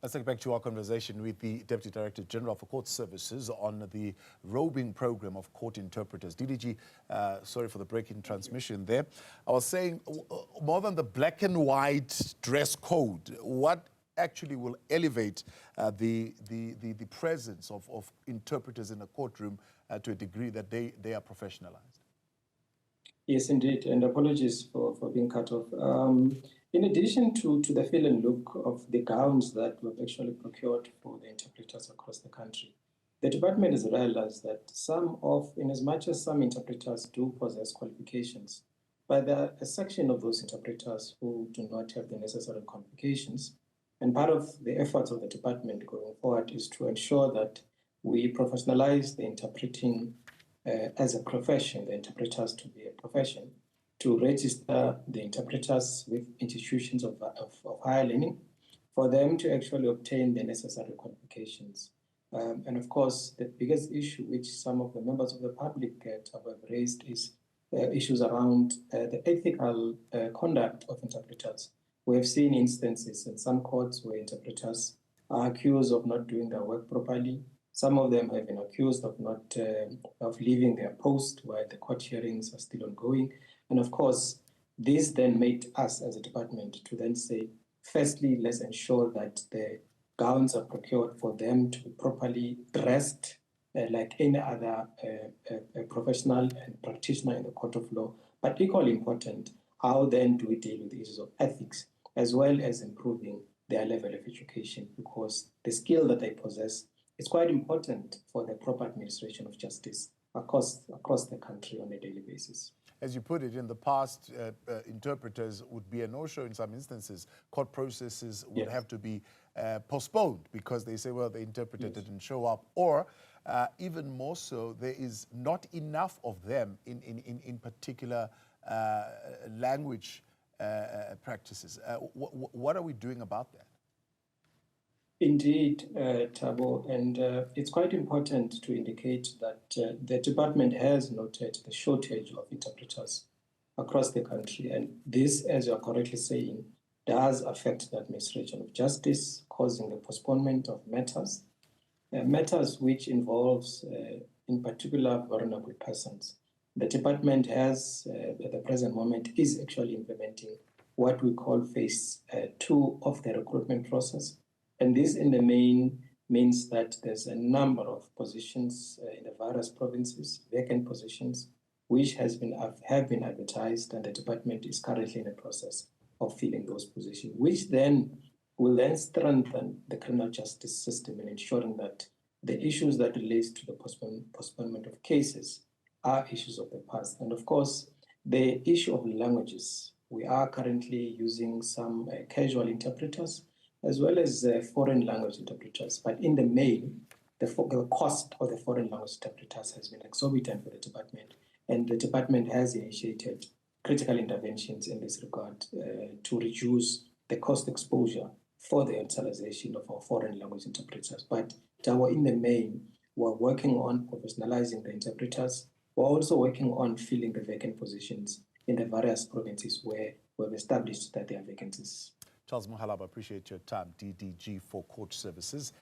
Let's take back to our conversation with the Deputy Director General for Court Services on the roving program of court interpreters. DDG, sorry for the break in transmission there. I was saying, more than the black and white dress code, what actually will elevate the presence of interpreters in a courtroom to a degree that they are professionalized? Yes, indeed, and apologies for being cut off. In addition to the feel and look of the gowns that were actually procured for the interpreters across the country, the department has realized that in as much as some interpreters do possess qualifications, but there are a section of those interpreters who do not have the necessary qualifications. And part of the efforts of the department going forward is to ensure that we professionalize the interpreting as a profession, the interpreters to be a profession, to register the interpreters with institutions of higher learning, for them to actually obtain the necessary qualifications. And of course, the biggest issue which some of the members of the public have raised is issues around the ethical conduct of interpreters. We have seen instances in some courts where interpreters are accused of not doing their work properly. Some of them have been accused of not of leaving their post while the court hearings are still ongoing. And of course, this then made us as a department to then say, firstly, let's ensure that the gowns are procured for them to be properly dressed like any other professional and practitioner in the court of law. But equally important, how then do we deal with the issues of ethics, as well as improving their level of education, because the skill that they possess is quite important for the proper administration of justice across the country on a daily basis. As you put it, in the past, interpreters would be a no-show in some instances. Court processes would have to be postponed because they say, well, the interpreter didn't show up. Or even more so, there is not enough of them in particular language practices. What are we doing about that? Indeed, Thabo, and it's quite important to indicate that the department has noted the shortage of interpreters across the country. And this, as you're correctly saying, does affect the administration of justice, causing the postponement of matters which involves, in particular, vulnerable persons. The department has, at the present moment, is actually implementing what we call phase 2 of the recruitment process. And this in the main means that there's a number of positions in the various provinces, vacant positions, which have been advertised, and the department is currently in the process of filling those positions, which then will then strengthen the criminal justice system in ensuring that the issues that relate to the postponement of cases are issues of the past. And of course, the issue of languages, we are currently using some casual interpreters, as well as foreign language interpreters. But in the main, the cost of the foreign language interpreters has been exorbitant for the department. And the department has initiated critical interventions in this regard to reduce the cost exposure for the utilization of our foreign language interpreters. But in the main, we're working on professionalizing the interpreters. We're also working on filling the vacant positions in the various provinces where we've established that there are vacancies. Charles Mohalaba, appreciate your time. DDG for Court Services.